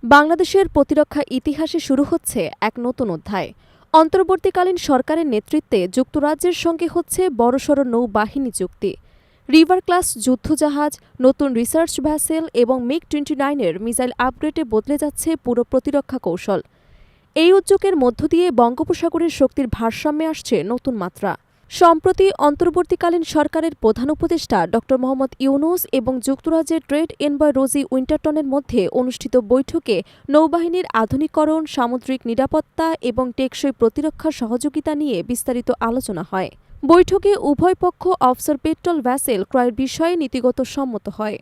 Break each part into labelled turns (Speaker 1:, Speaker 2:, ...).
Speaker 1: বাংলাদেশের প্রতিরক্ষা ইতিহাসে শুরু হচ্ছে এক নতুন অধ্যায়। অন্তর্বর্তীকালীন সরকারের নেতৃত্বে যুক্তরাজ্যের সঙ্গে হচ্ছে বড়সড় নৌবাহিনী চুক্তি। রিভার ক্লাস যুদ্ধজাহাজ, নতুন রিসার্চ ভ্যাসেল এবং মিগ-29-এর মিসাইল আপগ্রেডে বদলে যাচ্ছে পুরো প্রতিরক্ষা কৌশল। এই উদ্যোগের মধ্য দিয়ে বঙ্গোপসাগরের শক্তির ভারসাম্যে আসছে নতুন মাত্রা। সম্প্রতি অন্তর্বর্তীকালীন সরকারের প্রধান উপদেষ্টা ড মোহাম্মদ ইউনূস এবং যুক্তরাজ্যের ট্রেড এনভয় রোজি উইন্টারটনের মধ্যে অনুষ্ঠিত বৈঠকে নৌবাহিনীর আধুনিকরণ, সামুদ্রিক নিরাপত্তা এবং টেকসই প্রতিরক্ষা সহযোগিতা নিয়ে বিস্তারিত আলোচনা হয়। বৈঠকে উভয় পক্ষ অফশোর পেট্রল ভ্যাসেল ক্রয়ের বিষয়ে নীতিগত সম্মত হয়।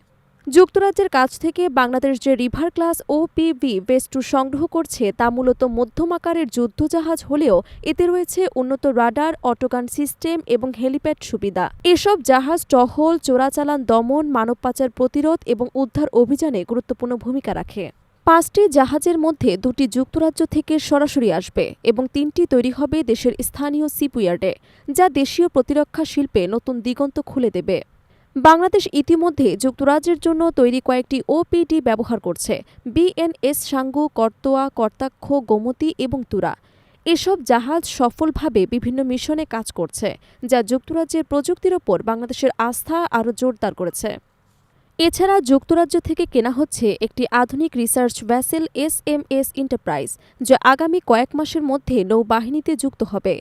Speaker 1: যুক্তরাজ্যের কাছ থেকে বাংলাদেশ যে রিভার ক্লাস OPV ভেস্টু সংগ্রহ করছে তা মূলত মধ্যম আকারের যুদ্ধজাহাজ হলেও এতে রয়েছে উন্নত রাডার, অটোগান সিস্টেম এবং হেলিপ্যাড সুবিধা। এসব জাহাজ টহল, চোরাচালান দমন, মানব পাচার প্রতিরোধ এবং উদ্ধার অভিযানে গুরুত্বপূর্ণ ভূমিকা রাখে। 5টি জাহাজের মধ্যে 2টি যুক্তরাজ্য থেকে সরাসরি আসবে এবং 3টি তৈরি হবে দেশের স্থানীয় শিপইয়ার্ডে, যা দেশীয় প্রতিরক্ষা শিল্পে নতুন দিগন্ত খুলে দেবে। বাংলাদেশ ইতিমধ্যে যুক্তরাজ্যের জন্য তৈরি কয়েকটি OPD ব্যবহার করছে: BNS সাঙ্গু, করতোয়া, কর্তাক্ষ, গোমতী এবং তুরা। এসব জাহাজ সফলভাবে বিভিন্ন মিশনে কাজ করছে, যা যুক্তরাজ্যের প্রযুক্তির ওপর বাংলাদেশের আস্থা আরও জোরদার করেছে। এছাড়া যুক্তরাজ্য থেকে কেনা হচ্ছে একটি আধুনিক রিসার্চ ভ্যাসেল SMS এন্টারপ্রাইজ, যা আগামী কয়েক মাসের মধ্যে নৌবাহিনীতে যুক্ত হবে।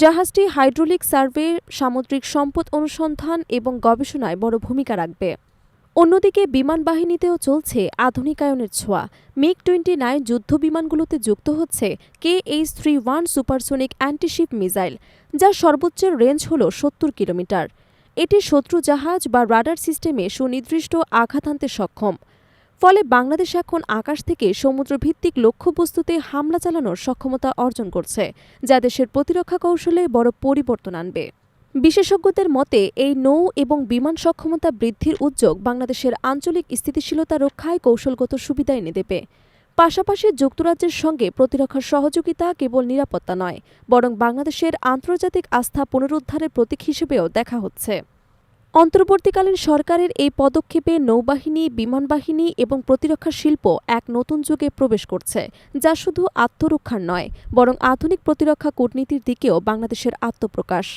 Speaker 1: জাহাজটি হাইড্রোলিক সার্ভে, সামুদ্রিক সম্পদ অনুসন্ধান এবং গবেষণায় বড় ভূমিকা রাখবে। অন্যদিকে বিমান বাহিনীতেও চলছে আধুনিকায়নের ছোঁয়া। মিগ-29 যুদ্ধবিমানগুলোতে যুক্ত হচ্ছে KH-31 সুপারসোনিক অ্যান্টিশিপ মিসাইল, যার সর্বোচ্চ রেঞ্জ হল 70 কিলোমিটার। এটি শত্রু জাহাজ বা রাডার সিস্টেমে সুনির্দিষ্ট আঘাত হানতে সক্ষম। ফলে বাংলাদেশ এখন আকাশ থেকে সমুদ্রভিত্তিক লক্ষ্যবস্তুতে হামলা চালানোর সক্ষমতা অর্জন করছে, যা দেশের প্রতিরক্ষা কৌশলে বড় পরিবর্তন আনবে। বিশেষজ্ঞদের মতে এই নৌ এবং বিমান সক্ষমতা বৃদ্ধির উদ্যোগ বাংলাদেশের আঞ্চলিক স্থিতিশীলতা রক্ষায় কৌশলগত সুবিধা এনে দেবে। পাশাপাশি যুক্তরাজ্যের সঙ্গে প্রতিরক্ষা সহযোগিতা কেবল নিরাপত্তা নয়, বরং বাংলাদেশের আন্তর্জাতিক আস্থা পুনরুদ্ধারের প্রতীক হিসেবেও দেখা হচ্ছে। অন্তর্বর্তীকালীন সরকারের এই পদক্ষেপে নৌবাহিনী, বিমান বাহিনী এবং প্রতিরক্ষা শিল্প এক নতুন যুগে প্রবেশ করছে, যা শুধু আত্মরক্ষার নয়, বরং আধুনিক প্রতিরক্ষা কূটনীতির দিকেও বাংলাদেশের আত্মপ্রকাশ।